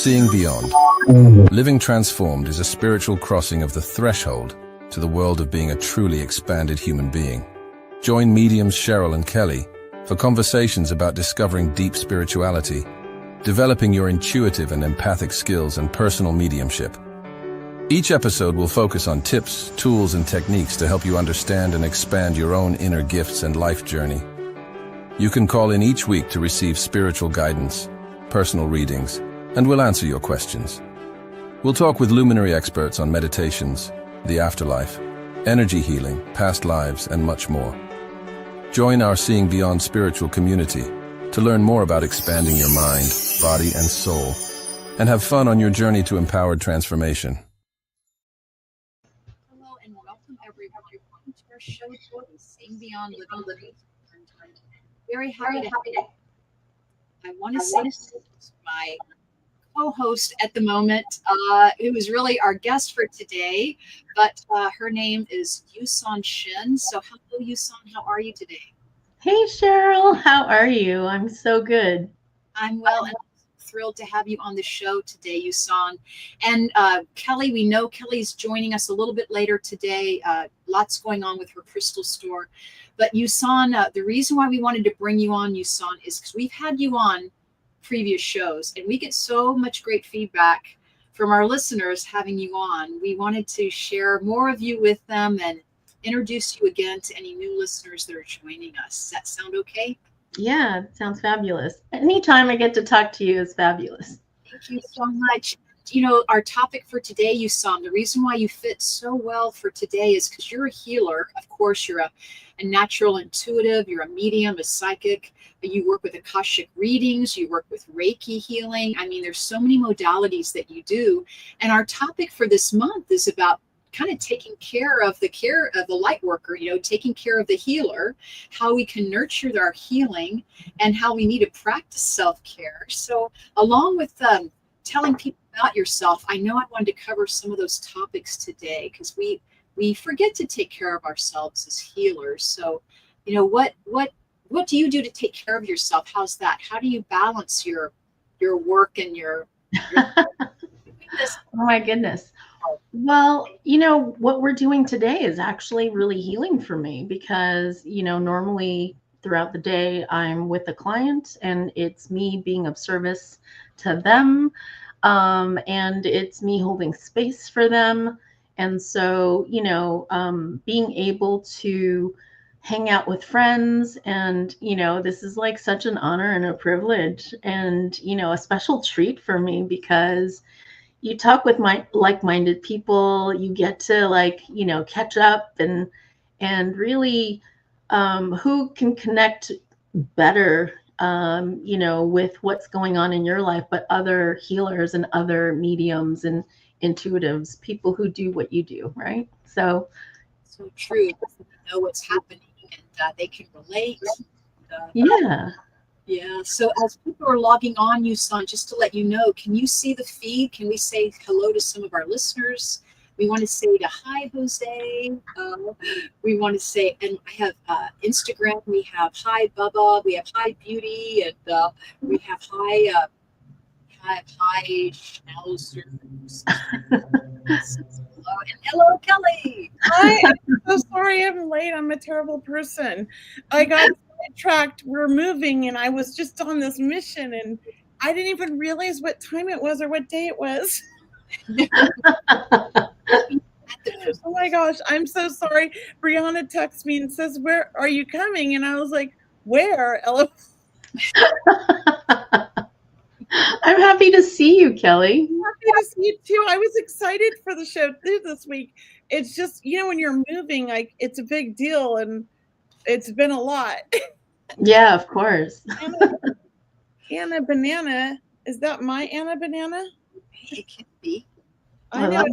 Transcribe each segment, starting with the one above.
Seeing beyond. Living transformed is a spiritual crossing of the threshold to the world of being a truly expanded human being. Join mediums Cheryl and Kelley for conversations about discovering deep spirituality, developing your intuitive and empathic skills, and personal mediumship. Each episode will focus on tips, tools, and techniques to help you understand and expand your own inner gifts and life journey. You can call in each week to receive spiritual guidance, personal readings, and we'll answer your questions. We'll talk with luminary experts on meditations, the afterlife, energy healing, past lives, and much more. Join our Seeing Beyond spiritual community to learn more about expanding your mind, body, and soul, and have fun on your journey to empowered transformation. Hello and welcome everyone to our show, Seeing Beyond Living. Very happy to have you. I want to say my co-host at the moment, who is really our guest for today, but her name is YuSon Shin. So hello, YuSon. How are you today? Hey, Cheryl. How are you? I'm so good. I'm well, and I'm thrilled to have you on the show today, YuSon. And Kelley, we know Kelley's joining us a little bit later today. Lots going on with her crystal store. But YuSon, the reason why we wanted to bring you on, YuSon, is because we've had you on previous shows and we get so much great feedback from our listeners having you on. We wanted to share more of you with them and introduce you again to any new listeners that are joining us. Does that sound okay? Yeah, it sounds fabulous. Anytime I get to talk to you is fabulous. Thank you so much. You know, our topic for today, YuSon, the reason why you fit so well for today is because you're a healer. Of course, you're a natural intuitive, you're a medium, a psychic. You work with Akashic readings, you work with Reiki healing. I mean, there's so many modalities that you do. And our topic for this month is about kind of taking care of the light worker, you know, taking care of the healer, how we can nurture our healing, and how we need to practice self-care. So along with telling people about yourself, I know I wanted to cover some of those topics today because we forget to take care of ourselves as healers. So, you know, what do you do to take care of yourself? How's that? How do you balance your work and your Oh my goodness. Well, you know, what we're doing today is actually really healing for me because, you know, normally throughout the day I'm with a client and it's me being of service to them. And it's me holding space for them. And so, you know, being able to hang out with friends and, you know, this is like such an honor and a privilege and, you know, a special treat for me because you talk with my like-minded people, you get to like, you know, catch up and really who can connect better, you know, with what's going on in your life, but other healers and other mediums and intuitives, people who do what you do, right? So true. They know what's happening and they can relate. Yeah. Yeah. So as people are logging on, YuSon, just to let you know, can you see the feed? Can we say hello to some of our listeners? We want to say to hi, Jose. We want to say, and I have Instagram. We have hi, Bubba. We have hi, Beauty, and we have hi Schnauzers. And hello, Kelley. Hi, I'm so sorry I'm late. I'm a terrible person. I got sidetracked. We're moving, and I was just on this mission, and I didn't even realize what time it was or what day it was. Oh my gosh, I'm so sorry. Brianna texts me and says, "Where are you coming?" And I was like, "Where?" I'm happy to see you, Kelley. Happy to see you too. I was excited for the show too this week. It's just, you know, when you're moving, like it's a big deal and it's been a lot. Yeah, of course. Anna Banana. Is that my Anna Banana? It can be. I know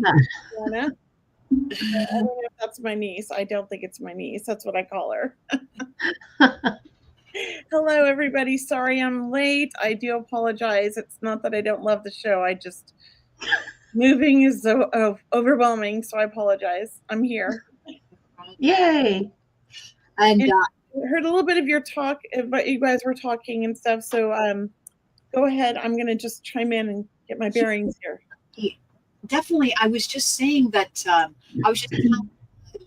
Anna. I don't know if that's my niece. I don't think it's my niece. That's what I call her. Hello, everybody. Sorry I'm late. I do apologize. It's not that I don't love the show. I just moving is so overwhelming, so I apologize. I'm here. Yay. And I heard a little bit of your talk, but you guys were talking and stuff. So go ahead. I'm going to just chime in and get my bearings here. Definitely. I was just saying that I was just telling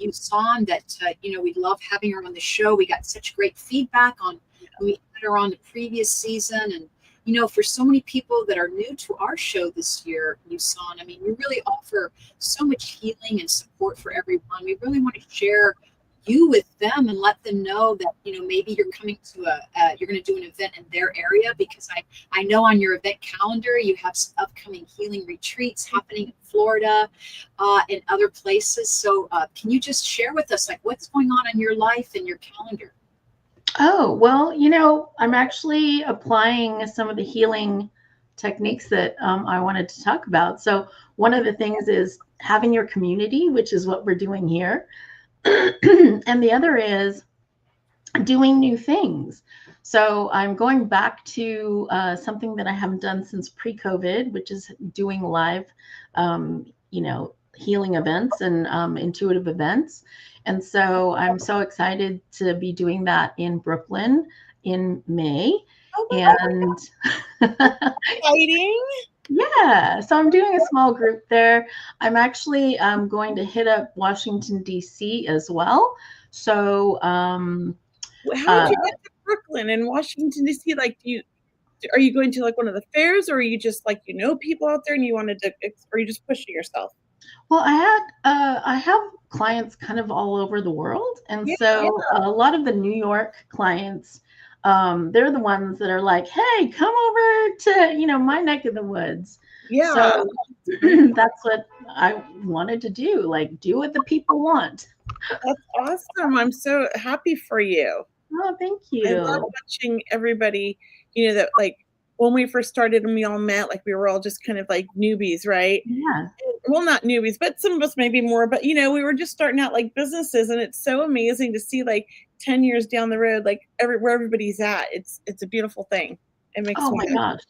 YuSon that we love having her on the show. We got such great feedback on when we had her on the previous season, and for so many people that are new to our show this year, YuSon, I mean, we really offer so much healing and support for everyone. We really want to share you with them and let them know that maybe you're coming to you're going to do an event in their area, because I know on your event calendar you have some upcoming healing retreats happening in Florida and other places. So can you just share with us, like, what's going on in your life and your calendar? Oh, well, I'm actually applying some of the healing techniques that I wanted to talk about. So one of the things is having your community, which is what we're doing here. And the other is doing new things. So I'm going back to something that I haven't done since pre-COVID, which is doing live, healing events and intuitive events. And so I'm so excited to be doing that in Brooklyn in May. And exciting. Yeah, so I'm doing a small group there. I'm actually going to hit up Washington, D.C. as well. So how did you get to Brooklyn and Washington, D.C.? Like, are you going to like one of the fairs, or are you just like people out there and you wanted to, or are you just pushing yourself? Well, I have clients kind of all over the world, and so a lot of the New York clients, they're the ones that are like, hey, come over to my neck of the woods. Yeah. So that's what I wanted to do, like do what the people want. That's awesome. I'm so happy for you. Oh, thank you. I love watching everybody, that like when we first started and we all met, like we were all just kind of like newbies, right? Yeah. Well, not newbies, but some of us maybe more, but we were just starting out like businesses, and it's so amazing to see like 10 years down the road, like where everybody's at. It's a beautiful thing. It makes me gosh.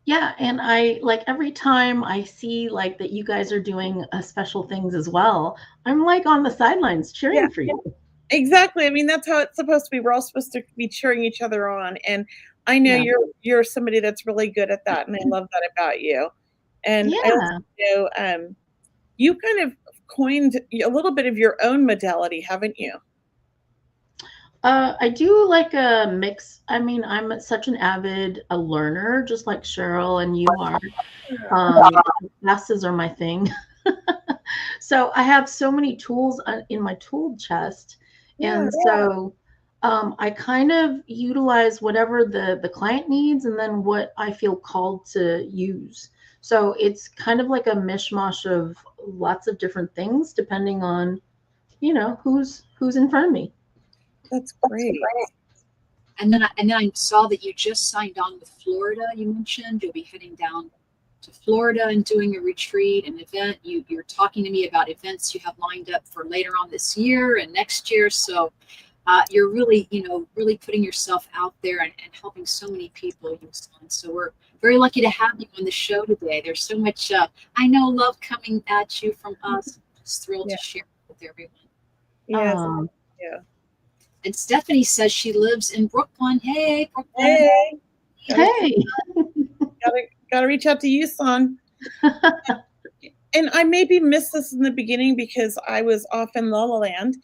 Yeah, and I like every time I see like that you guys are doing special things as well, I'm like on the sidelines cheering for you. Exactly. I mean, that's how it's supposed to be. We're all supposed to be cheering each other on, and I know you're somebody that's really good at that, and I love that about you. And I also know you kind of coined a little bit of your own modality, haven't you? I do like a mix. I mean, I'm such an avid learner, just like Cheryl and you are. Classes are my thing. So I have so many tools in my tool chest. And so I kind of utilize whatever the client needs and then what I feel called to use. So it's kind of like a mishmash of lots of different things depending on, who's in front of me. That's great. And then I saw that you just signed on with Florida. You mentioned you'll be heading down to Florida and doing a retreat, an event. You're talking to me about events you have lined up for later on this year and next year. So you're really, really putting yourself out there and helping so many people. So we're very lucky to have you on the show today. There's so much, I know, love coming at you from us. I'm just thrilled to share it with everyone. Yes. Yeah. And Stephanie says she lives in Brooklyn. Hey, Brooklyn. Hey. Gotta reach out to YuSon. And I maybe missed this in the beginning because I was off in La La Land.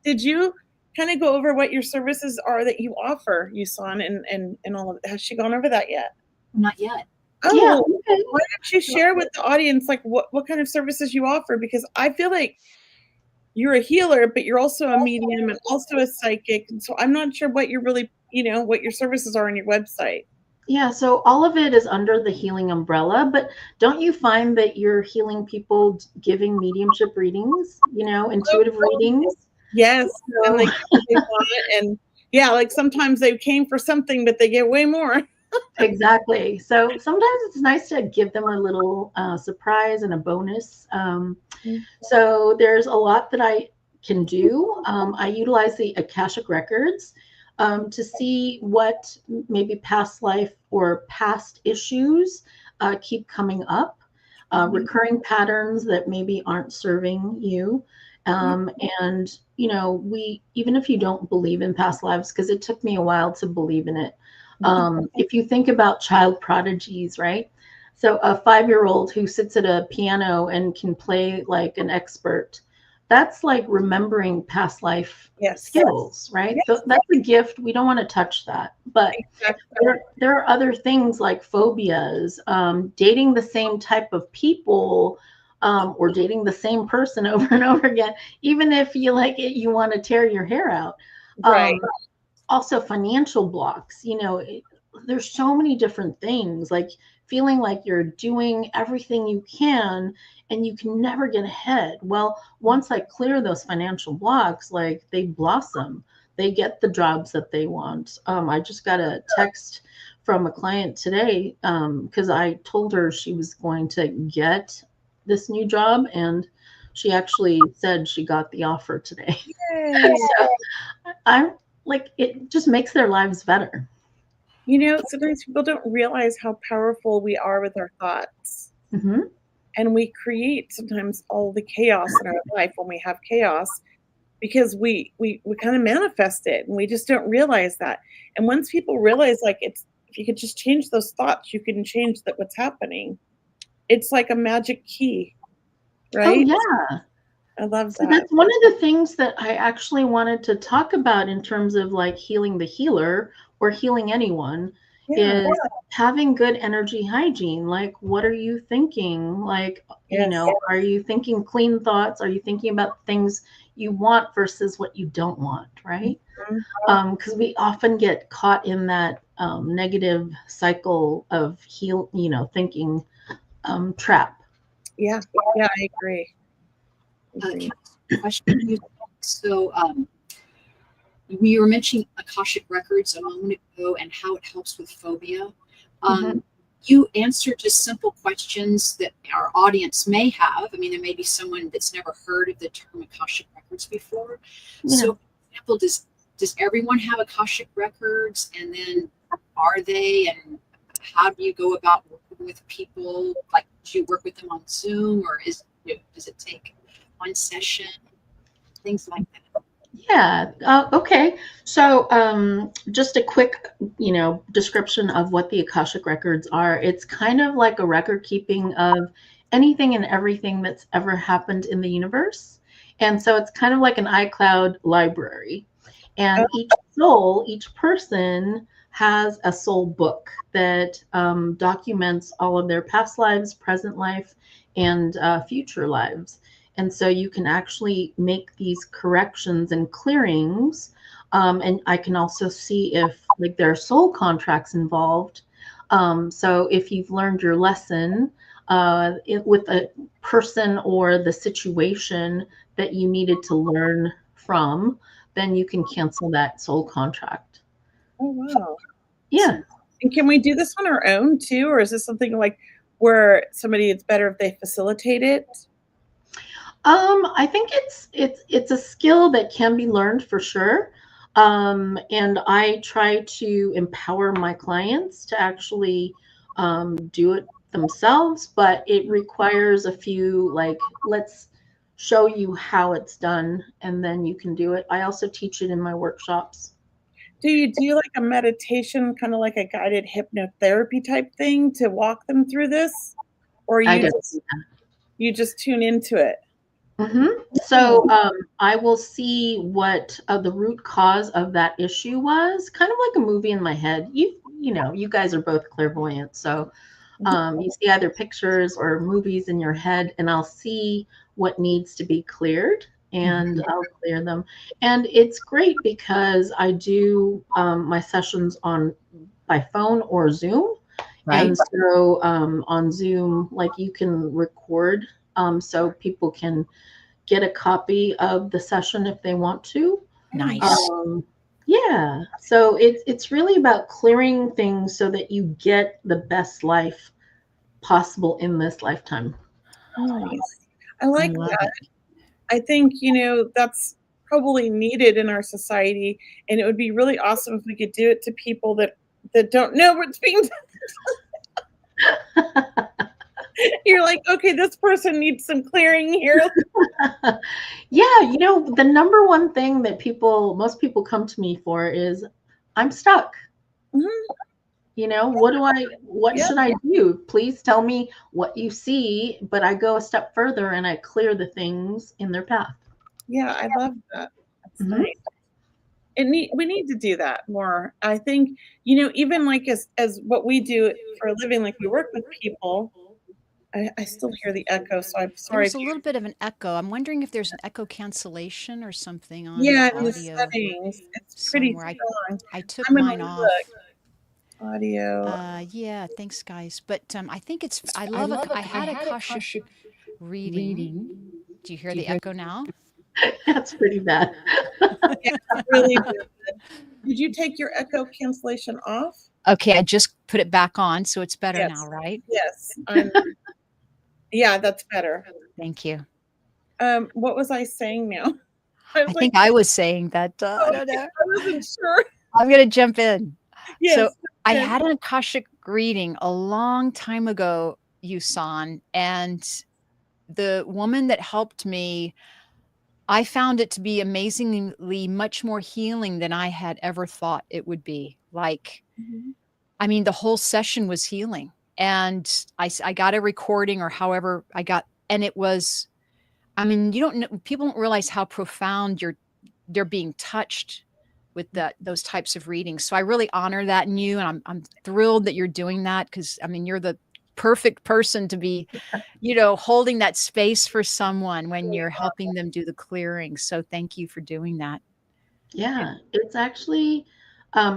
Did you kind of go over what your services are that you offer, YuSon, and all of it? Has she gone over that yet? Not yet. Oh, yeah. Okay. Why don't you share with the audience like what kind of services you offer? Because I feel like you're a healer, but you're also a medium and also a psychic. And so I'm not sure what you're really, what your services are on your website. Yeah, so all of it is under the healing umbrella, but don't you find that you're healing people giving mediumship readings, intuitive readings? Yes. So. And they want it, and like sometimes they came for something, but they get way more. Exactly. So sometimes it's nice to give them a little surprise and a bonus. So there's a lot that I can do. I utilize the Akashic records to see what maybe past life or past issues keep coming up, recurring patterns that maybe aren't serving you. And, even if you don't believe in past lives, because it took me a while to believe in it. If you think about child prodigies, right? So a 5-year-old who sits at a piano and can play like an expert, that's like remembering past life skills, right? Yes. So that's a gift. We don't want to touch that. But there are other things like phobias, dating the same type of people, or dating the same person over and over again. Even if you like it, you want to tear your hair out. Right. Also financial blocks, there's so many different things, like feeling like you're doing everything you can and you can never get ahead. Well, once I clear those financial blocks, like they blossom, they get the jobs that they want. I just got a text from a client today, because I told her she was going to get this new job, and she actually said she got the offer today. So I'm like, it just makes their lives better. Sometimes people don't realize how powerful we are with our thoughts. Mm-hmm. And we create sometimes all the chaos in our life when we have chaos, because we kind of manifest it, and we just don't realize that. And once people realize, like, if you could just change those thoughts, you can change what's happening. It's like a magic key, right? Oh, yeah. I love that. So that's one of the things that I actually wanted to talk about in terms of like healing the healer or healing anyone, is having good energy hygiene. Like, what are you thinking? Like, are you thinking clean thoughts? Are you thinking about things you want versus what you don't want, right? Because we often get caught in that negative cycle of thinking trap. Yeah, I agree. Question. So we were mentioning Akashic records a moment ago and how it helps with phobia. You answered just simple questions that our audience may have. I mean, there may be someone that's never heard of the term Akashic records before. So, for example, does everyone have Akashic records? And then are they? And how do you go about working with people? Like, do you work with them on Zoom, or does it take one session? Things like that. Yeah. Okay. So just a quick, description of what the Akashic records are. It's kind of like a record keeping of anything and everything that's ever happened in the universe. And so it's kind of like an iCloud library. And each person has a soul book that documents all of their past lives, present life, and future lives. And so you can actually make these corrections and clearings. And I can also see if like there are soul contracts involved. So if you've learned your lesson with a person or the situation that you needed to learn from, then you can cancel that soul contract. Oh, wow. Yeah. And can we do this on our own too? Or is this something like where it's better if they facilitate it? I think it's a skill that can be learned for sure. And I try to empower my clients to actually do it themselves, but it requires a few, like, let's show you how it's done, and then you can do it. I also teach it in my workshops. Do you do like a meditation, kind of like a guided hypnotherapy type thing to walk them through this? Or you just tune into it? So I will see what the root cause of that issue was, kind of like a movie in my head. You guys are both clairvoyant, so you see either pictures or movies in your head, and I'll see what needs to be cleared, and I'll clear them. And it's great because I do my sessions by phone or Zoom. Right. And so on Zoom, like, you can record so people can get a copy of the session if they want to. Nice. Yeah. So it's really about clearing things so that you get the best life possible in this lifetime. Nice. I like that. I think, that's probably needed in our society, and it would be really awesome if we could do it to people that don't know what's being done. You're like, okay, this person needs some clearing here. Yeah, the number one thing that most people come to me for is, I'm stuck. You know, what Yeah. should I do? Please tell me what you see, but I go a step further and I clear the things in their path. Yeah, I love that. That's Mhm. nice. We need to do that more. I think, you know, even like as what we do for a living, like we work with people. I still hear the echo, so I'm sorry There's if a you. little bit of an echo. I'm wondering if there's an echo cancellation or something on Yeah, the in the audio settings, it's pretty somewhere. strong. I took I'm gonna mine off. look. Audio. Yeah, thanks, guys. But I think it's. I love. I had a Akashic reading. Do you hear the echo now? That's pretty bad. Yeah, really good. Did you take your echo cancellation off? Okay, I just put it back on, so it's better now, Yes. right? Yes. Yeah, that's better. Thank you. What was I saying now? I I was like, think I was saying that. I oh, don't know. I wasn't sure. I'm gonna jump in. So Yes. I good. had an Akashic reading a long time ago, YuSon, and the woman that helped me, I found it to be amazingly much more healing than I had ever thought it would be. Like, Mhm. I mean, the whole session was healing. And I got a recording or however I got, and it was, I mean, you don't know, people don't realize how profound they're being touched with those types of readings. So I really honor that in you. And I'm thrilled that you're doing that because I mean, you're the perfect person to be, holding that space for someone when you're helping them do the clearing. So thank you for doing that. Yeah, it's actually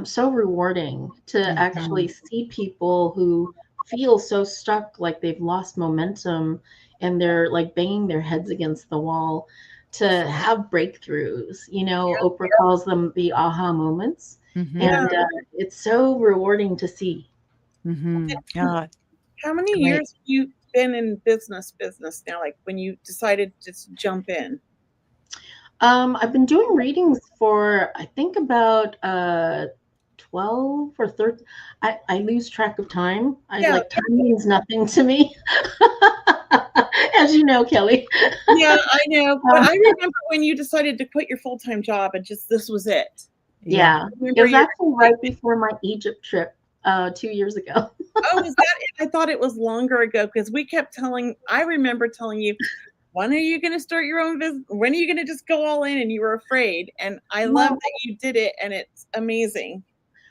so rewarding to Mhm. actually see people who feel so stuck, like they've lost momentum and they're like banging their heads against the wall to have breakthroughs. You know, Oprah calls them the aha moments. Mhm. And it's so rewarding to see. Mhm. Yeah, How many great. years have you been in business now? Like when you decided to just jump in? I've been doing readings for I think about 12 or 13. I lose track of time. Yeah, Time means nothing to me. As you know, Kelley. yeah, I know. But Um, I remember when you decided to quit your full-time job and just this was it. yeah, I it remember was you. actually right before my Egypt trip 2 years ago. Oh, is that it? I thought it was longer ago because I remember telling you, when are you going to start your own business? When are you going to just go all in? And you were afraid. And I love Well, that you did it. And it's amazing.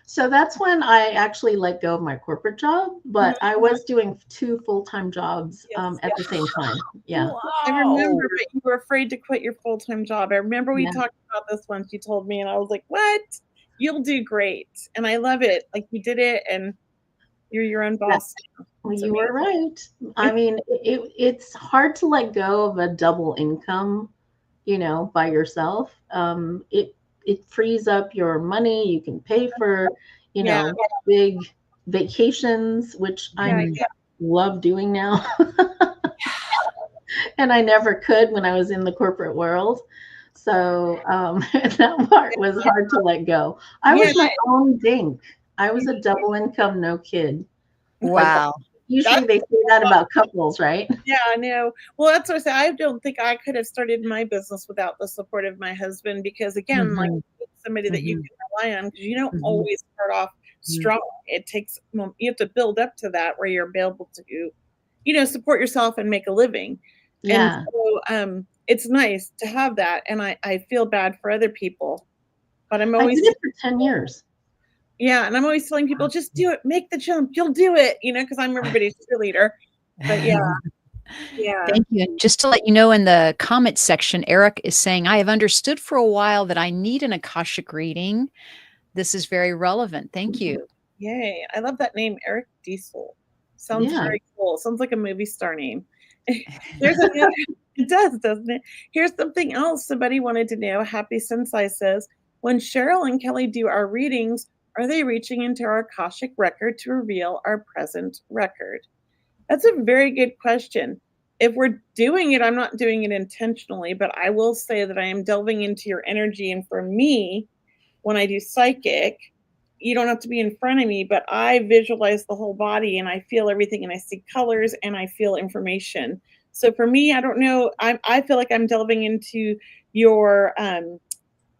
so that's when I actually let go of my corporate job, but Mhm. I was doing 2 full-time jobs Yes. at the same time. Yeah. I remember, but you were afraid to quit your full-time job. I remember we Yeah. talked about this once. You told me, and I was like, "What? You'll do great." And I love it. Like you did it, and you're your own boss now. Well, It's you were amazing. right. I mean, it's hard to let go of a double income, by yourself. It frees up your money. You can pay for, Yeah, big vacations, which yeah, I yeah. love doing now. And I never could when I was in the corporate world. So that part was hard to let go. I Yeah, was my own dink. I was a double income, no kid. Like Wow. usually they say that about couples, right? yeah, I know. Well, that's what I say. I don't think I could have started my business without the support of my husband because, again, like Mhm. somebody that you Mhm. can rely on because you don't Mhm. always start off strong. It takes, you have to build up to that where you're able to, support yourself and make a living. And Yeah. so it's nice to have that. And I feel bad for other people, but I'm I always, did it for 10 years. yeah. And I'm always telling people, just do it, make the jump. You'll do it, because I'm everybody's cheerleader. But yeah, yeah. Thank you. And just to let you know, in the comments section, Eric is saying, I have understood for a while that I need an Akashic reading. This is very relevant. Thank you. Yay. I love that name, Eric Diesel. Sounds Yeah. very cool. Sounds like a movie star name. There's another, it does, doesn't it? Here's something else somebody wanted to know. Happy Sensei says, when Cheryl and Kelley do our readings, are they reaching into our Akashic record to reveal our present record? That's a very good question. If we're doing it, I'm not doing it intentionally, but I will say that I am delving into your energy. And for me, when I do psychic, you don't have to be in front of me, but I visualize the whole body and I feel everything and I see colors and I feel information. So for me, I don't know. I feel like I'm delving into your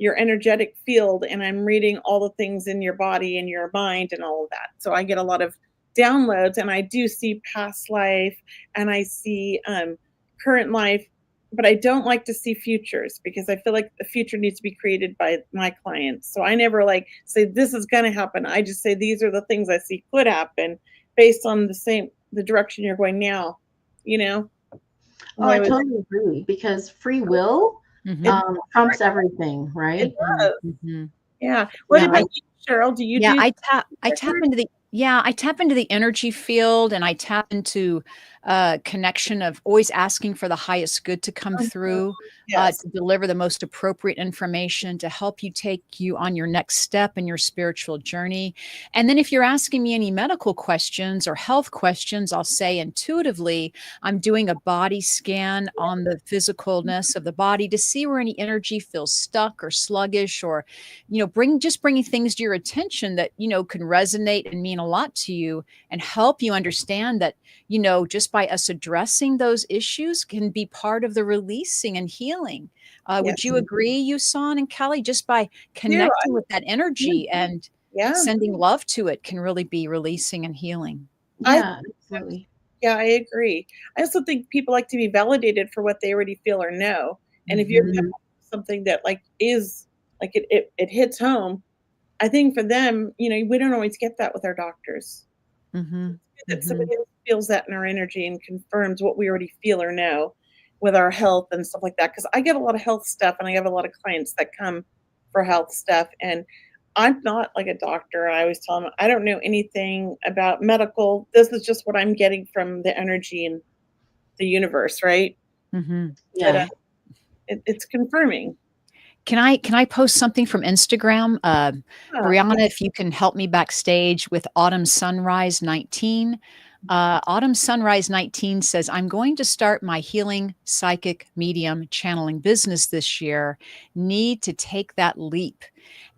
your energetic field, and I'm reading all the things in your body and your mind and all of that. So I get a lot of downloads, and I do see past life, and I see current life, but I don't like to see futures because I feel like the future needs to be created by my clients. So I never like say this is going to happen. I just say these are the things I see could happen based on the direction you're going now, you know? Oh, I totally agree, because free will trumps everything, right? It does. Mhm. Yeah. What about you, Cheryl? Do you do? I tap into the energy field, and I tap into connection of always asking for the highest good to come through, Yes. to deliver the most appropriate information to help you take you on your next step in your spiritual journey. And then if you're asking me any medical questions or health questions, I'll say intuitively, I'm doing a body scan on the physicalness of the body to see where any energy feels stuck or sluggish, or, bringing things to your attention that, can resonate and mean a lot to you, and help you understand that, just by us addressing those issues can be part of the releasing and healing. Would you agree, YuSon and Kelley? Just by connecting with that energy and sending love to it can really be releasing and healing. Yeah, absolutely. Yeah, I agree. I also think people like to be validated for what they already feel or know. And if you're something that is it hits home, I think for them, we don't always get that with our doctors. That somebody else feels that in our energy and confirms what we already feel or know with our health and stuff like that. Because I get a lot of health stuff, and I have a lot of clients that come for health stuff. And I'm not like a doctor. I always tell them I don't know anything about medical. This is just what I'm getting from the energy and the universe, right? Yeah. But, it's confirming. Can I post something from Instagram? Brianna, if you can help me backstage with Autumn Sunrise 19. Autumn Sunrise 19 says, I'm going to start my healing psychic medium channeling business this year. Need to take that leap.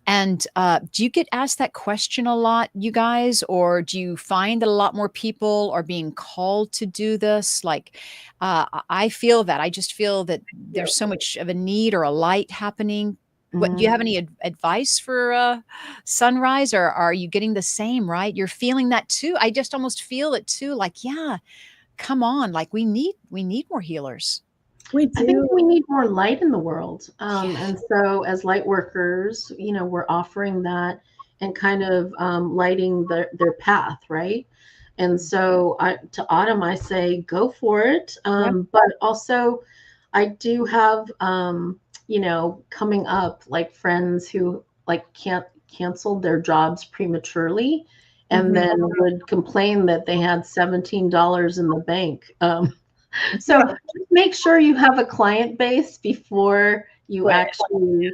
And do you get asked that question a lot, you guys? Or do you find that a lot more people are being called to do this? I feel that. I just feel that there's so much of a need or a light happening. What, do you have any advice for Sunrise, or are you getting the same, right? You're feeling that too. I just almost feel it too. Come on. We need more healers. I think we need more light in the world. And so as light workers, we're offering that and kind of lighting their path, right? And so to Autumn, I say, go for it. But also I do have, coming up, friends who canceled their jobs prematurely and then would complain that they had $17 in the bank. So just make sure you have a client base before you actually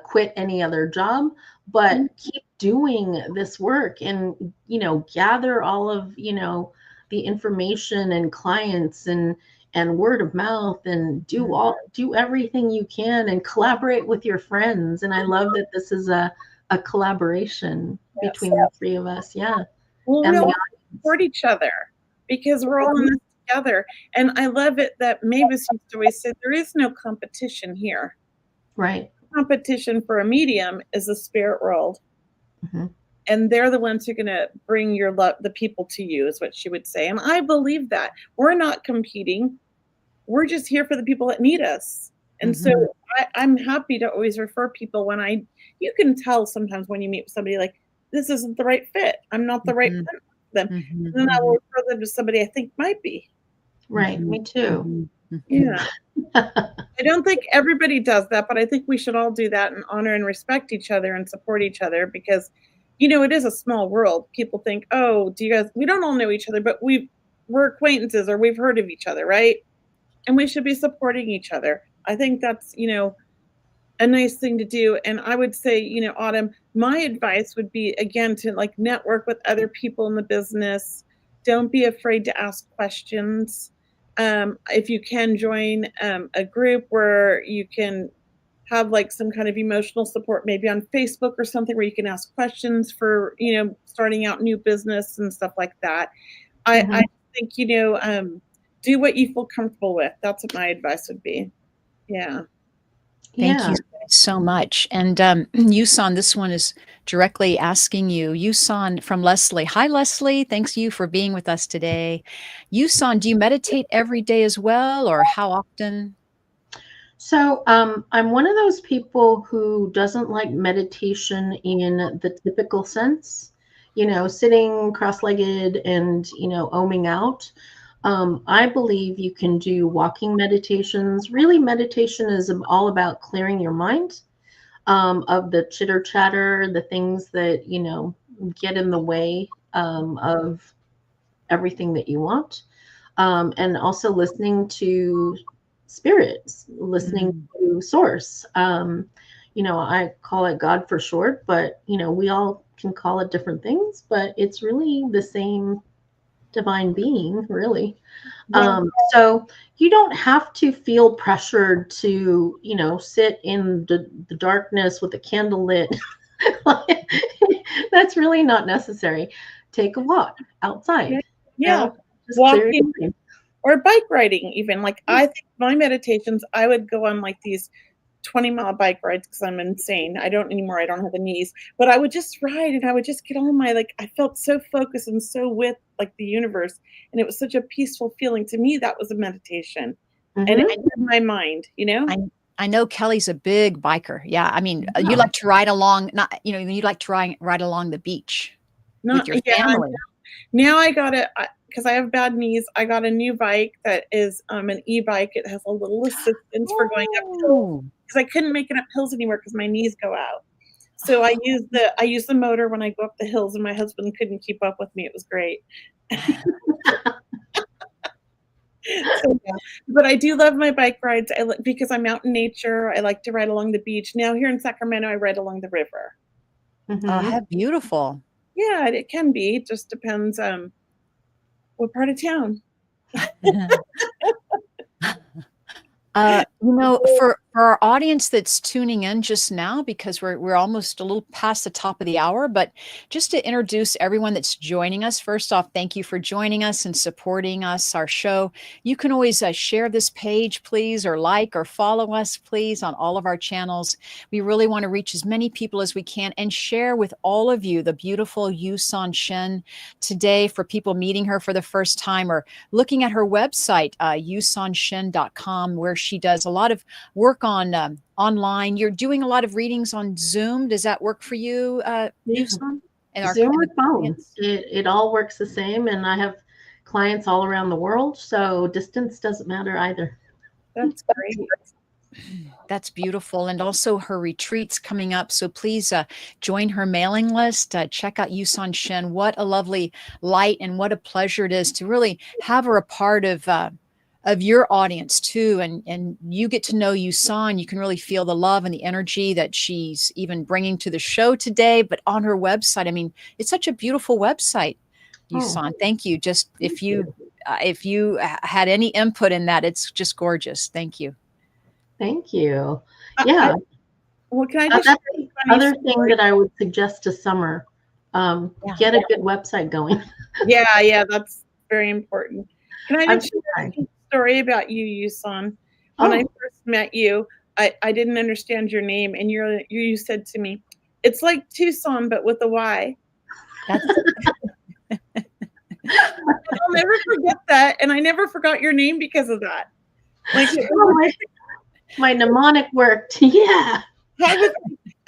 quit any other job, but keep doing this work and, gather all of, the information and clients and word of mouth, and do everything you can and collaborate with your friends. And I love that this is a collaboration between the three of us. Yeah. Well, we all support each other because we're all in this together. And I love it that Mavis used to always say, there is no competition here. Right. Competition for a medium is the spirit world. And they're the ones who are going to bring your love, the people to you, is what she would say. And I believe that. We're not competing. We're just here for the people that need us. And so I'm happy to always refer people you can tell sometimes when you meet somebody this isn't the right fit. I'm not the right fit for them. And then I will refer them to somebody I think might be. Right. Me too. Yeah. I don't think everybody does that, but I think we should all do that and honor and respect each other and support each other because, it is a small world. People think, oh, we don't all know each other, but we're acquaintances or we've heard of each other, right? And we should be supporting each other. I think that's, a nice thing to do. And I would say, Autumn, my advice would be, again, to network with other people in the business. Don't be afraid to ask questions. If you can join a group where you can have some kind of emotional support, maybe on Facebook or something where you can ask questions for, starting out new business and stuff like that. I think, do what you feel comfortable with. That's what my advice would be. Yeah. Thank you Yeah. so much. And YuSon, this one is directly asking you. YuSon from Leslie. Hi, Leslie. Thanks you for being with us today. YuSon, do you meditate every day as well, or how often? So I'm one of those people who doesn't like meditation in the typical sense, sitting cross-legged and, oming out. I believe you can do walking meditations. Really, meditation is all about clearing your mind of the chitter chatter, the things that, get in the way of everything that you want. And also listening to spirits, listening to source. I call it God for short, but we all can call it different things, but it's really the same divine being, really. Yeah. So you don't have to feel pressured to, sit in the darkness with a candle lit. That's really not necessary. Take a walk outside. Yeah. Just clear your Walking mind. or bike riding, even. Like, I think my meditations, I would go on like these 20-mile bike rides because I'm insane. I don't anymore. I don't have the knees, but I would just ride and I would just get all my, like, I felt so focused and so with like the universe. And it was such a peaceful feeling. To me, that was a meditation. And it cleared my mind, I know Kelly's a big biker. Yeah. I mean, you Yeah. like to ride along, not, you like to ride along the beach with your family. Now I got it because I have bad knees. I got a new bike that is an e-bike. It has a little assistance for going uphill because I couldn't make it up hills anymore because my knees go out. So I use the motor when I go up the hills, and my husband couldn't keep up with me. It was great. So, yeah. But I do love my bike rides because I'm out in nature. I like to ride along the beach. Now here in Sacramento, I ride along the river. Oh, how beautiful. Yeah, it can be. It just depends what part of town. For our audience that's tuning in just now, because we're almost a little past the top of the hour, but just to introduce everyone that's joining us, first off, thank you for joining us and supporting us, our show. You can always share this page, please, or like or follow us, please, on all of our channels. We really want to reach as many people as we can and share with all of you the beautiful YuSon Shin today, for people meeting her for the first time or looking at her website, YuSonShin.com, where she does a lot of work on online. You're doing a lot of readings on Zoom. Does that work for you, YuSon? Zoom or phone, it all works the same, and I have clients all around the world, so distance doesn't matter either. That's great. That's beautiful. And also her retreats coming up. So please join her mailing list. Check out YuSon Shin. What a lovely light, and what a pleasure it is to really have her a part of your audience too. And you get to know YuSon. You can really feel the love and the energy that she's even bringing to the show today, but on her website. I mean, it's such a beautiful website, YuSon. Thank you. Just if you had any input in that, it's just gorgeous. Thank you. Thank you. Yeah. Well, can I just that's the other thing that I would suggest to Summer. Get a good website going. Yeah, that's very important. Can I just share a story about you, YuSon? When I first met you, I didn't understand your name, and you said to me, "It's like Tucson, but with a Y." I'll never forget that, and I never forgot your name because of that. Like, my mnemonic worked. Yeah. I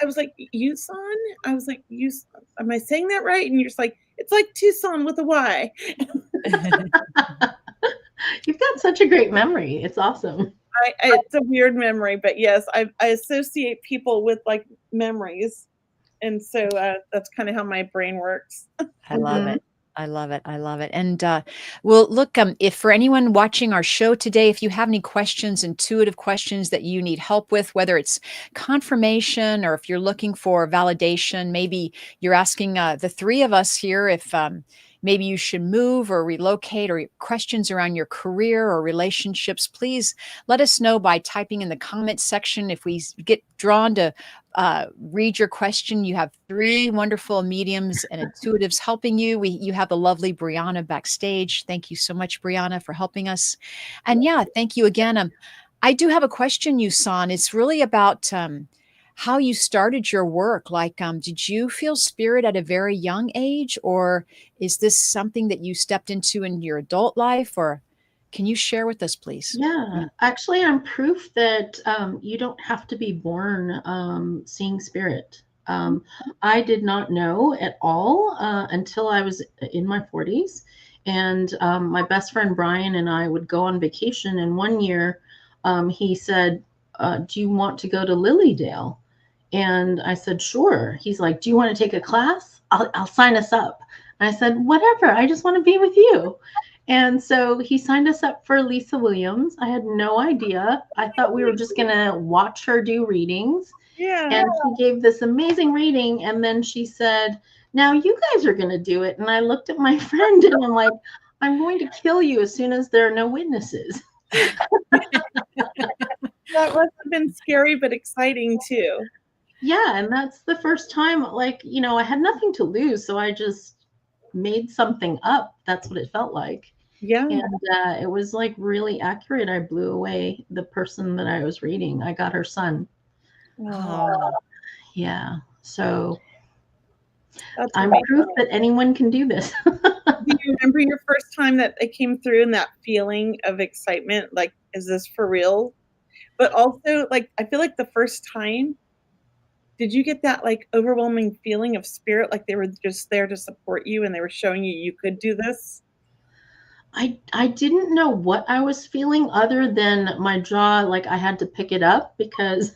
was like, YuSon? I was like, YuSon. Am I saying that right? And you're just like, it's like Tucson with a Y. You've got such a great memory. It's awesome. It's a weird memory, but yes, I associate people with like memories. And so that's kind of how my brain works. I love it. I love it. I love it. And well, look, if for anyone watching our show today, if you have any questions, intuitive questions that you need help with, whether it's confirmation or if you're looking for validation, maybe you're asking the three of us here if maybe you should move or relocate, or questions around your career or relationships, please let us know by typing in the comment section. If we get drawn to read your question, you have three wonderful mediums and intuitives helping you. You have the lovely Brianna backstage. Thank you so much, Brianna, for helping us. And yeah, thank you again. I do have a question, Yuson. It's really about how you started your work. Like, did you feel spirit at a very young age, or is this something that you stepped into in your adult life? Or can you share with us, please? Yeah, actually, I'm proof that you don't have to be born seeing spirit. I did not know at all until I was in my 40s. And my best friend Brian and I would go on vacation. And one year he said, do you want to go to Lilydale? And I said, sure. He's like, do you want to take a class? I'll sign us up. And I said, whatever. I just want to be with you. And so he signed us up for Lisa Williams. I had no idea. I thought we were just going to watch her do readings. Yeah. And she gave this amazing reading. And then she said, now you guys are going to do it. And I looked at my friend and I'm like, I'm going to kill you as soon as there are no witnesses. That must have been scary, but exciting too. Yeah. And that's the first time, like, you know, I had nothing to lose. So I just made something up. That's what it felt like. Yeah. And it was like really accurate. I blew away the person that I was reading. I got her son. Oh, Yeah. So That's I'm amazing. proof that anyone can do this. Do you remember your first time that it came through and that feeling of excitement? Like, is this for real? But also, like, I feel like the first time, did you get that like overwhelming feeling of spirit? Like they were just there to support you and they were showing you you could do this? I didn't know what I was feeling other than my jaw, like I had to pick it up because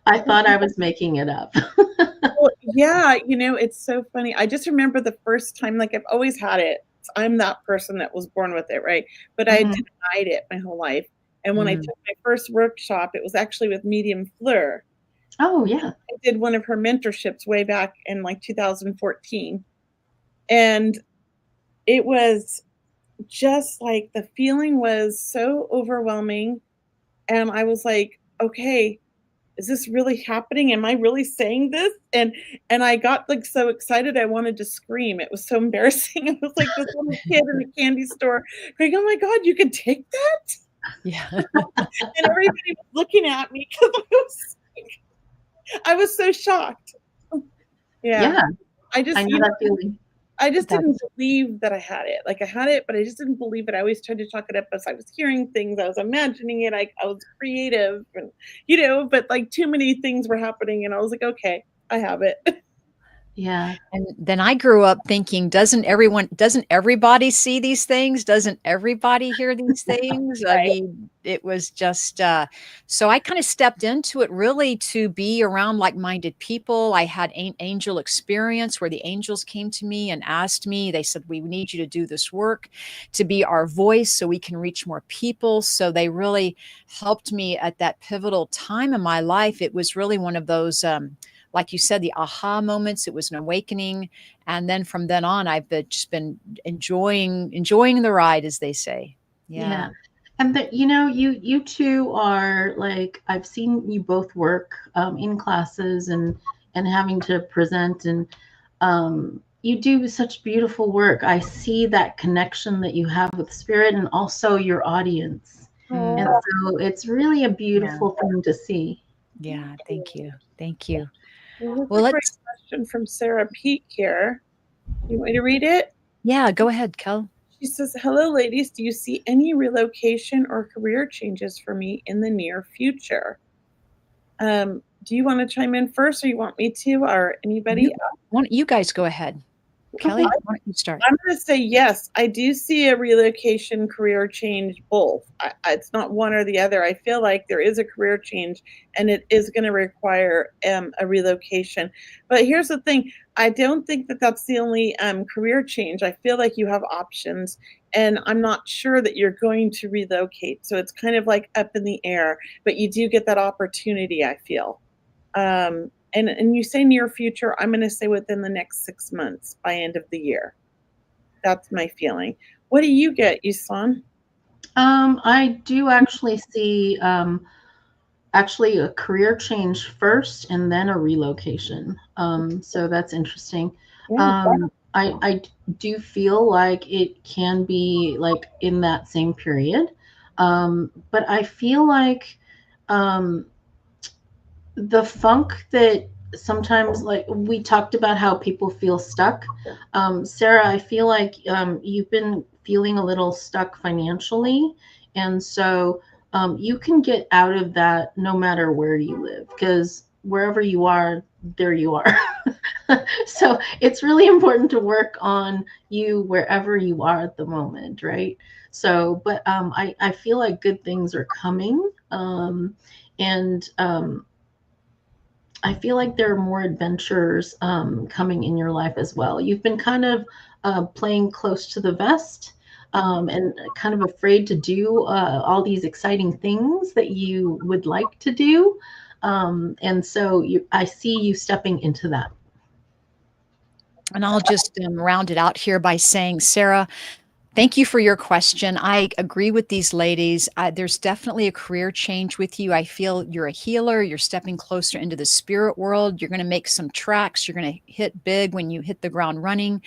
I thought I was making it up. Well, yeah, you know, it's so funny. I just remember the first time, like I've always had it. I'm that person that was born with it, right? But I denied it my whole life. And when I took my first workshop, it was actually with Medium Fleur. Oh, yeah. I did one of her mentorships way back in like 2014. And it was just like the feeling was so overwhelming. And I was like, okay, is this really happening? Am I really saying this? And I got like so excited I wanted to scream. It was so embarrassing. I was like this little kid in a candy store going, oh my God, you can take that? yeah. And everybody was looking at me because I was so shocked. Yeah. I know that feeling. I just didn't believe that I had it. Like I had it, but I just didn't believe it. I always tried to chalk it up as I was hearing things. I was imagining it. I was creative and, you know, but like too many things were happening. And I was like, okay, I have it. Yeah. And then I grew up thinking, doesn't everybody see these things? Doesn't everybody hear these things? I mean, it was just, so I kind of stepped into it really to be around like-minded people. I had an angel experience where the angels came to me and asked me, they said, we need you to do this work to be our voice so we can reach more people. So they really helped me at that pivotal time in my life. It was really one of those, like you said, the aha moments. It was an awakening. And then from then on, I've just been enjoying the ride, as they say. Yeah. And that, you know, you two are like, I've seen you both work in classes and having to present, and you do such beautiful work. I see that connection that you have with spirit and also your audience. And so it's really a beautiful thing to see. Yeah. Thank you. Thank you. Well, let's a great question from Sarah Peak here. You want me to read it? Yeah, go ahead, Kel. She says, hello, ladies. Do you see any relocation or career changes for me in the near future? Do you want to chime in first, or you want me to, or anybody? You guys go ahead. Kelley, why don't you start? I'm going to say yes. I do see a relocation career change, both. It's not one or the other. I feel like there is a career change, and it is going to require a relocation. But here's the thing. I don't think that that's the only career change. I feel like you have options, and I'm not sure that you're going to relocate. So it's kind of like up in the air, but you do get that opportunity, I feel. And you say near future, I'm going to say within the next 6 months by end of the year. That's my feeling. What do you get, YuSon? I do actually see actually a career change first and then a relocation. So that's interesting. Yeah. I do feel like it can be like in that same period. But I feel like um, the funk that sometimes, like we talked about how people feel stuck. Sarah, I feel like you've been feeling a little stuck financially. And so you can get out of that no matter where you live, because wherever you are, there you are. So it's really important to work on you wherever you are at the moment, right? So, but I feel like good things are coming. And I feel like there are more adventures coming in your life as well. You've been kind of playing close to the vest, and kind of afraid to do all these exciting things that you would like to do. And so I see you stepping into that. And I'll just round it out here by saying, Sarah, thank you for your question. I agree with these ladies. There's definitely a career change with you. I feel you're a healer. You're stepping closer into the spirit world. You're going to make some tracks. You're going to hit big when you hit the ground running.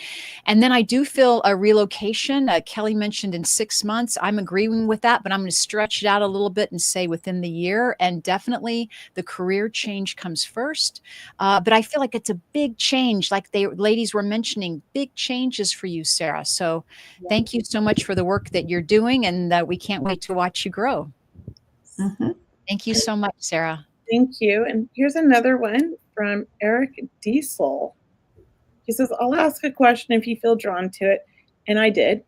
And then I do feel a relocation. Kelley mentioned in 6 months. I'm agreeing with that, but I'm going to stretch it out a little bit and say within the year. And definitely the career change comes first. But I feel like it's a big change, like the ladies were mentioning, big changes for you, Sarah. So thank you so much for the work that you're doing, and we can't wait to watch you grow. Mm-hmm. Thank you so much, Sarah. Thank you. And here's another one from Eric Diesel. He says, I'll ask a question if you feel drawn to it. And I did.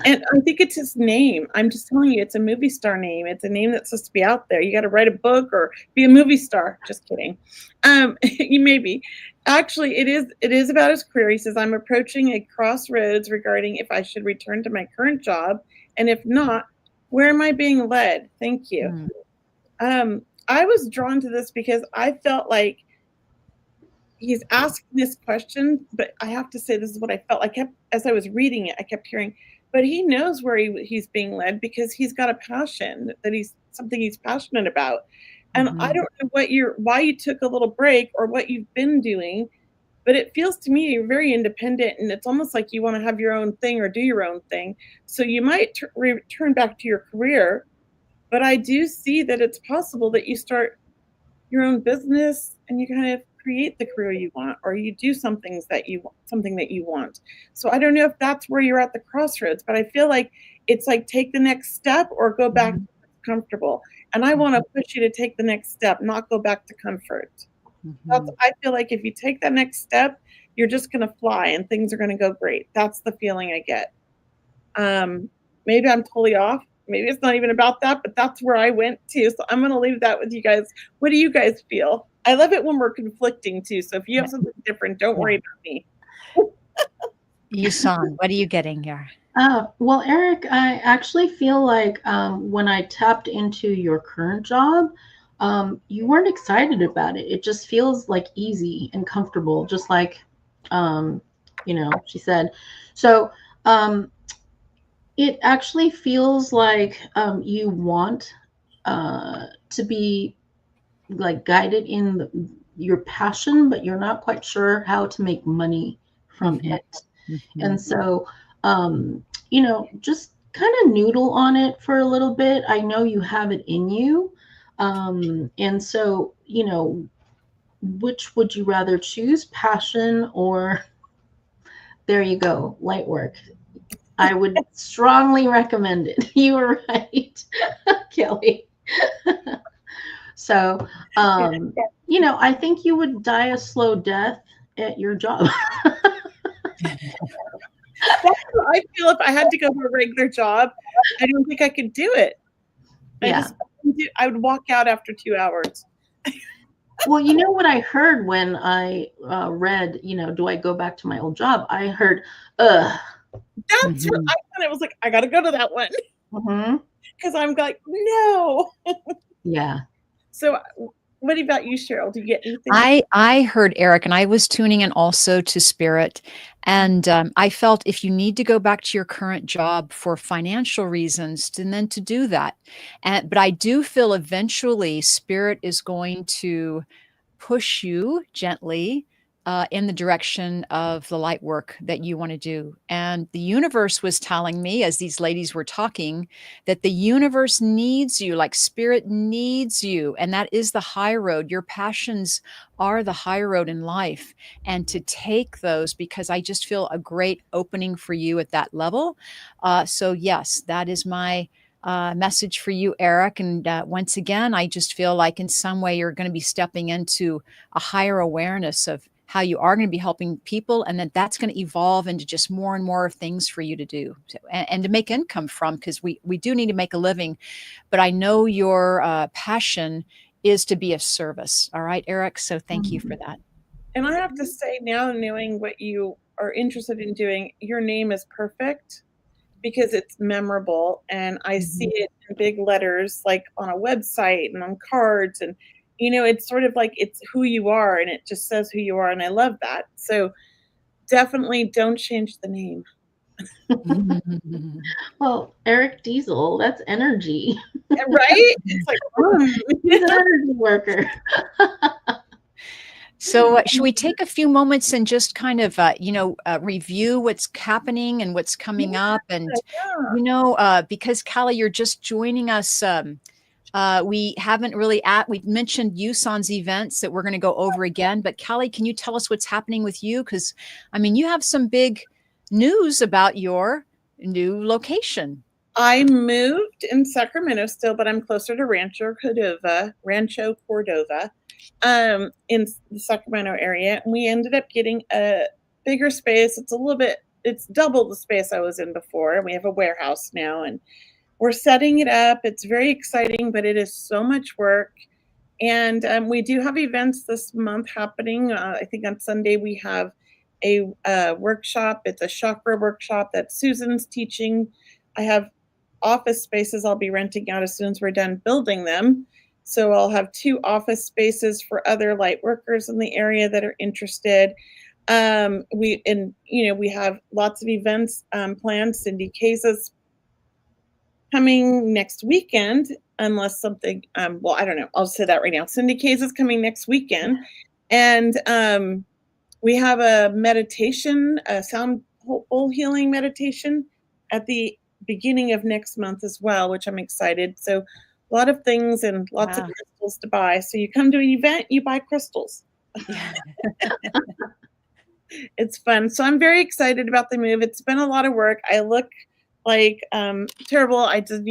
And I think it's his name. I'm just telling you, it's a movie star name. It's a name that's supposed to be out there. You got to write a book or be a movie star. Just kidding. You may be. Actually, it is about his career. He says, I'm approaching a crossroads regarding if I should return to my current job. And if not, where am I being led? Thank you. I was drawn to this because I felt like he's asking this question, but I have to say this is what I felt. As I was reading it, I kept hearing, but he knows where he's being led because he's got a passion that something he's passionate about. And I don't know why you took a little break or what you've been doing, but it feels to me you're very independent, and it's almost like you want to have your own thing or do your own thing. So you might return back to your career, but I do see that it's possible that you start your own business and you kind of create the career you want, or you do something that you want. So I don't know if that's where you're at the crossroads, but I feel like it's like take the next step or go back to what's comfortable. And I want to push you to take the next step, not go back to comfort. I feel like if you take that next step, you're just going to fly and things are going to go great. That's the feeling I get. Maybe I'm totally off. Maybe it's not even about that, but that's where I went to. So I'm going to leave that with you guys. What do you guys feel? I love it when we're conflicting too. So if you have something different, don't worry about me. YuSon, what are you getting here? Well, Eric, I actually feel like when I tapped into your current job, you weren't excited about it. It just feels like easy and comfortable, just like, she said. So it actually feels like you want to be like guided in your passion, but you're not quite sure how to make money from it. And so, just kind of noodle on it for a little bit. I know you have it in you. And so, which would you rather choose, passion or, there you go, light work? I would strongly recommend it. You were right, Kelley. So, I think you would die a slow death at your job. That's how I feel if I had to go to a regular job. I don't think I could do it. I would walk out after 2 hours. Well, you know what I heard when I read, do I go back to my old job? I heard, ugh. That's what I thought. It was like, I got to go to that one. Because I'm like, no. Yeah. So what about you, Cheryl? Do you get anything? I heard Eric, and I was tuning in also to spirit. And I felt if you need to go back to your current job for financial reasons, then to do that. But I do feel eventually spirit is going to push you gently in the direction of the light work that you want to do. And the universe was telling me, as these ladies were talking, that the universe needs you, like spirit needs you. And that is the high road. Your passions are the high road in life. And to take those, because I just feel a great opening for you at that level. So, yes, that is my message for you, Eric. And once again, I just feel like in some way you're going to be stepping into a higher awareness of how you are going to be helping people, and that that's going to evolve into just more and more things for you to do, and to make income from, because we do need to make a living. But I know your passion is to be of service. All right, Eric. So thank you for that. And I have to say, now knowing what you are interested in doing, your name is perfect because it's memorable, and I see it in big letters, like on a website and on cards, and it's sort of like it's who you are, and it just says who you are, and I love that. So definitely don't change the name. Well, Eric Diesel, that's energy. Right? It's like, he's an energy worker. So should we take a few moments and just kind of, review what's happening and what's coming up? And, because Kelley, you're just joining us. We haven't really we've mentioned YuSon's events that we're going to go over again. But Kelley, can you tell us what's happening with you? Because, you have some big news about your new location. I moved in Sacramento still, but I'm closer to Rancho Cordova, in the Sacramento area. And we ended up getting a bigger space. It's double the space I was in before. And we have a warehouse now, and we're setting it up. It's very exciting, but it is so much work. And we do have events this month happening. I think on Sunday we have a workshop. It's a chakra workshop that Susan's teaching. I have office spaces I'll be renting out as soon as we're done building them. So I'll have 2 office spaces for other light workers in the area that are interested. We have lots of events planned. Cindy Case's coming next weekend, unless something, I don't know. I'll say that right now. Cindy Case is coming next weekend. And we have a meditation, a sound bowl healing meditation at the beginning of next month as well, which I'm excited. So a lot of things and lots of crystals to buy. So you come to an event, you buy crystals. It's fun. So I'm very excited about the move. It's been a lot of work. I look like terrible. I've just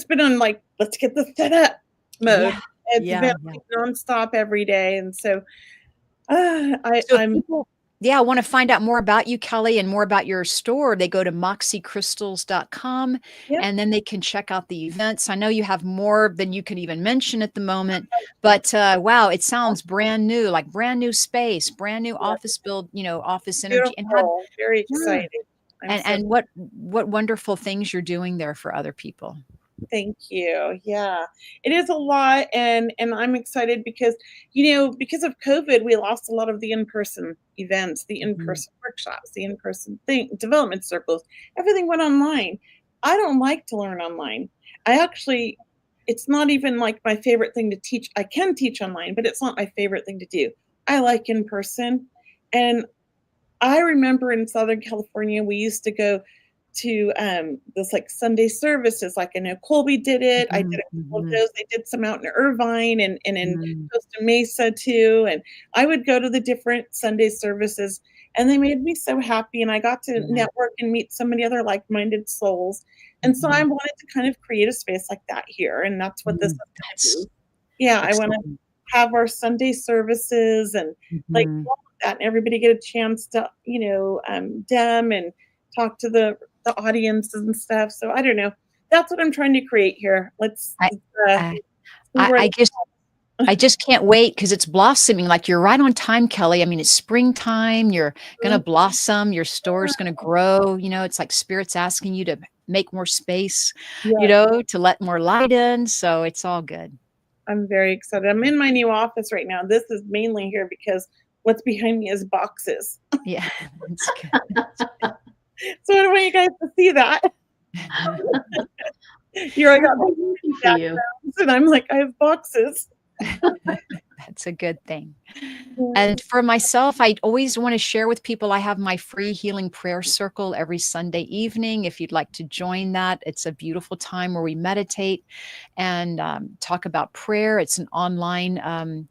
been on like, let's get this set up mode. It's been like nonstop every day. And so I want to find out more about you, Kelley, and more about your store. They go to moxiecrystals.com and then they can check out the events. I know you have more than you can even mention at the moment, but wow, it sounds brand new, like brand new space, brand new office build, office energy. Beautiful. And very exciting. And what wonderful things you're doing there for other people. Thank you. Yeah, it is a lot. And I'm excited because, because of COVID, we lost a lot of the in-person events, the in-person workshops, the in-person development circles. Everything went online. I don't like to learn online. It's not even like my favorite thing to teach. I can teach online, but it's not my favorite thing to do. I like in person. And I remember in Southern California, we used to go to this like Sunday services, like I know Colby did it. I did a couple of those. They did some out in Irvine and in Costa Mesa too. And I would go to the different Sunday services, and they made me so happy. And I got to network and meet so many other like-minded souls. And so I wanted to kind of create a space like that here. And that's what this is. Yeah, I want to have our Sunday services and like all of that, and everybody get a chance to, dem and talk to the audience and stuff. So I don't know. That's what I'm trying to create here. I just can't wait, because it's blossoming. Like, you're right on time, Kelley. I mean, it's springtime. You're going to blossom. Your store is going to grow. It's like spirit's asking you to make more space, to let more light in. So it's all good. I'm very excited. I'm in my new office right now. This is mainly here because what's behind me is boxes. Yeah, that's good. So I want you guys to see that. Here I got my backgrounds, and I'm like, I have boxes. That's a good thing. Yeah. And for myself, I always want to share with people, I have my free healing prayer circle every Sunday evening. If you'd like to join that, it's a beautiful time where we meditate and talk about prayer. It's an online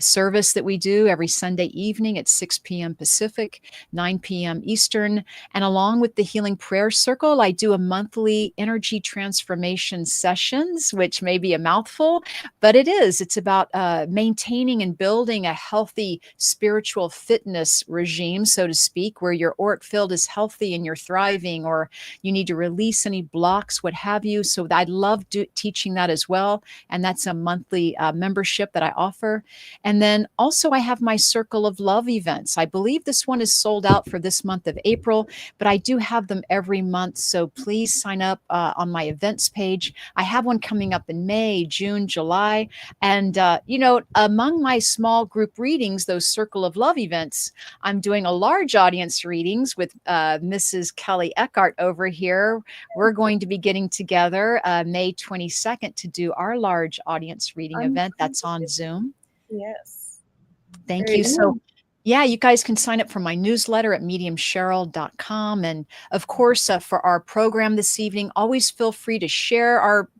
service that we do every Sunday evening at 6 p.m. Pacific, 9 p.m. Eastern. And along with the Healing Prayer Circle, I do a monthly energy transformation sessions, which may be a mouthful, but it is. It's about maintaining and building a healthy spiritual fitness regime, so to speak, where your auric field is healthy and you're thriving, or you need to release any blocks, what have you. So I love teaching that as well. And that's a monthly membership that I offer. And then also I have my Circle of Love events. I believe this one is sold out for this month of April, but I do have them every month. So please sign up on my events page. I have one coming up in May, June, July. And, among my small group readings, those Circle of Love events, I'm doing a large audience readings with Mrs. Kelley Eckhart over here. We're going to be getting together May 22nd to do our large audience reading event. That's on Zoom. Yes. Thank Very you. good. So yeah, you guys can sign up for my newsletter at mediumcheryl.com. And of course, for our program this evening, always feel free to share our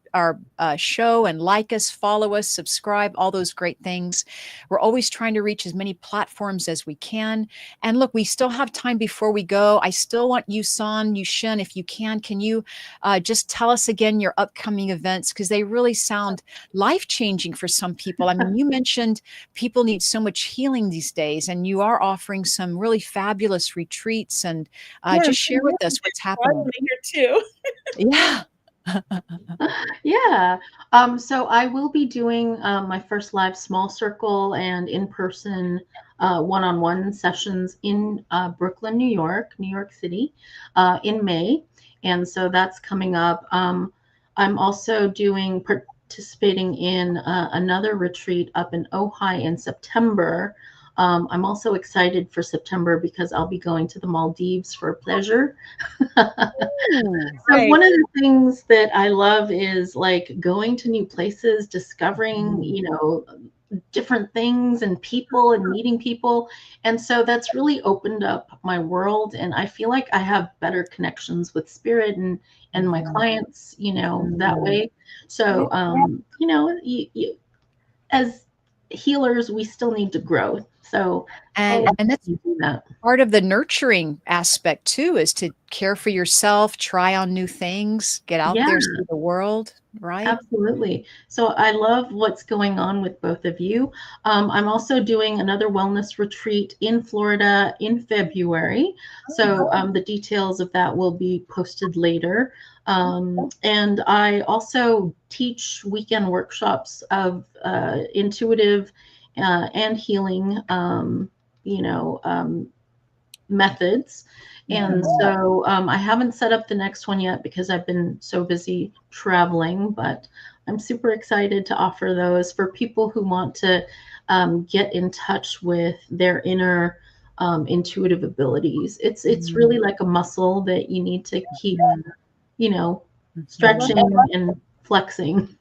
show and like us, follow us, subscribe, all those great things. We're always trying to reach as many platforms as we can. And look, we still have time before we go. I still want YuSon Shin, if you can you just tell us again your upcoming events? Because they really sound life-changing for some people. I mean, you mentioned people need so much healing these days, and you are offering some really fabulous retreats. And just share with us what's happening. Here too. Yeah. Yeah. So I will be doing my first live small circle and in-person one-on-one sessions in Brooklyn, New York City, in May. And so that's coming up. I'm also participating in another retreat up in Ojai in September. I'm also excited for September because I'll be going to the Maldives for pleasure. So one of the things that I love is like going to new places, discovering, different things and people and meeting people. And so that's really opened up my world. And I feel like I have better connections with spirit and my clients, that way. So, as healers, we still need to grow. So, and that's part of the nurturing aspect too, is to care for yourself, try on new things, get out there, see the world, right? Absolutely. So I love what's going on with both of you. I'm also doing another wellness retreat in Florida in February. So the details of that will be posted later. And I also teach weekend workshops of intuitive and healing, methods. And so I haven't set up the next one yet because I've been so busy traveling, but I'm super excited to offer those for people who want to get in touch with their inner intuitive abilities. It's really like a muscle that you need to keep, stretching and flexing.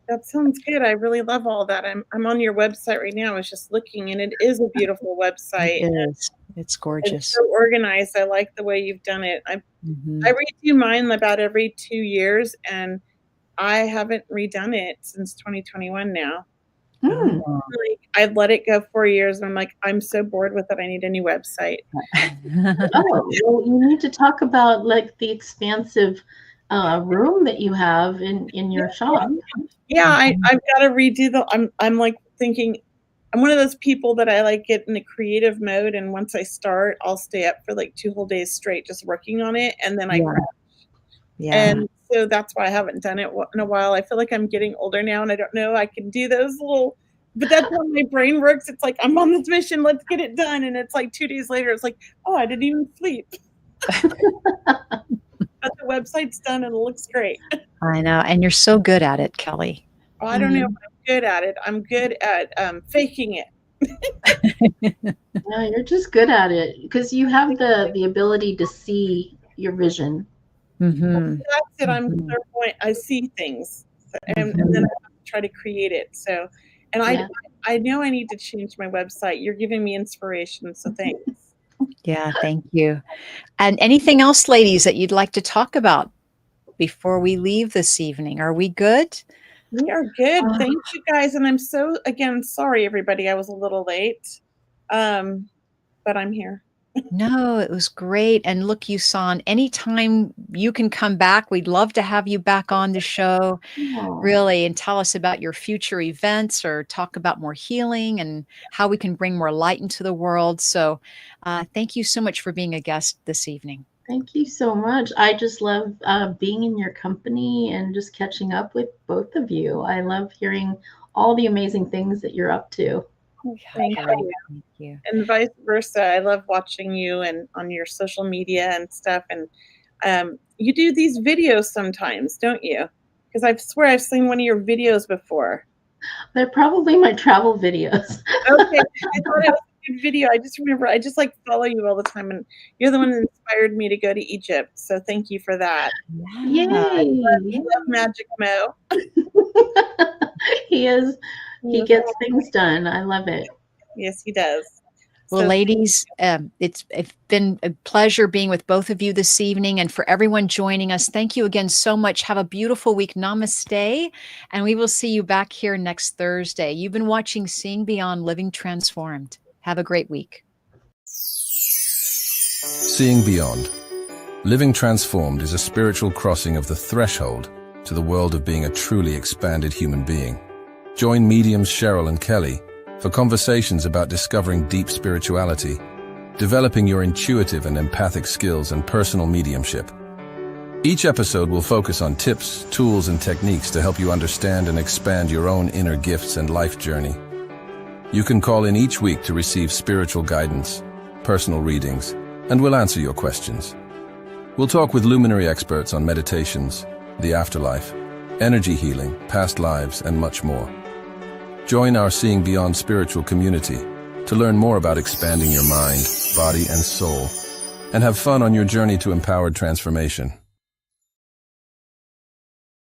That sounds good. I really love all that. I'm on your website right now. I was just looking, and it is a beautiful website. It is. It's gorgeous. It's so organized. I like the way you've done it. I redo mine about every 2 years, and I haven't redone it since 2021 now. Like, I'd let it go 4 years, and I'm like, I'm so bored with it. I need a new website. Well, you need to talk about like the expansive room that you have in your shop. Yeah, I've got to redo I'm like thinking, I'm one of those people that I like get in a creative mode, and once I start, I'll stay up for like 2 whole days straight just working on it, and then I crash. And so that's why I haven't done it in a while. I feel like I'm getting older now, and I don't know, I can do those but that's how my brain works. It's like, I'm on this mission, let's get it done. And it's like 2 days later, it's like, oh, I didn't even sleep. But the website's done and it looks great. I know. And you're so good at it, Kelley. Oh, I don't know if I'm good at it. I'm good at faking it. No, you're just good at it because you have the ability to see your vision. That's it. I'm clairvoyant. I see things, and then I have to try to create it. So, and I know I need to change my website. You're giving me inspiration, so thanks. Yeah, thank you. And anything else, ladies, that you'd like to talk about before we leave this evening? Are we good? We are good. Thank you guys. And I'm so, again, sorry, everybody. I was a little late, but I'm here. No, it was great. And look, YuSon, anytime you can come back, we'd love to have you back on the show, really, and tell us about your future events or talk about more healing and how we can bring more light into the world. So thank you so much for being a guest this evening. Thank you so much. I just love being in your company and just catching up with both of you. I love hearing all the amazing things that you're up to. Thank you. And vice versa. I love watching you and on your social media and stuff. And you do these videos sometimes, don't you? Because I swear I've seen one of your videos before. They're probably my travel videos. Okay. I thought it was a good video. I just remember I just follow you all the time, and you're the one that inspired me to go to Egypt. So thank you for that. Yay! I love Magic Mo. He gets things done. I love it. Yes, he does. Well, ladies, it's been a pleasure being with both of you this evening, and for everyone joining us, thank you again so much. Have a beautiful week. Namaste, and we will see you back here next Thursday. You've been watching Seeing Beyond, Living Transformed. Have a great week. Seeing Beyond, Living Transformed is a spiritual crossing of the threshold to the world of being a truly expanded human being. Join mediums Cheryl and Kelley for conversations about discovering deep spirituality, developing your intuitive and empathic skills, and personal mediumship. Each episode will focus on tips, tools, and techniques to help you understand and expand your own inner gifts and life journey. You can call in each week to receive spiritual guidance, personal readings, and we'll answer your questions. We'll talk with luminary experts on meditations, the afterlife, energy healing, past lives, and much more. Join our Seeing Beyond spiritual community to learn more about expanding your mind, body, and soul, and have fun on your journey to empowered transformation.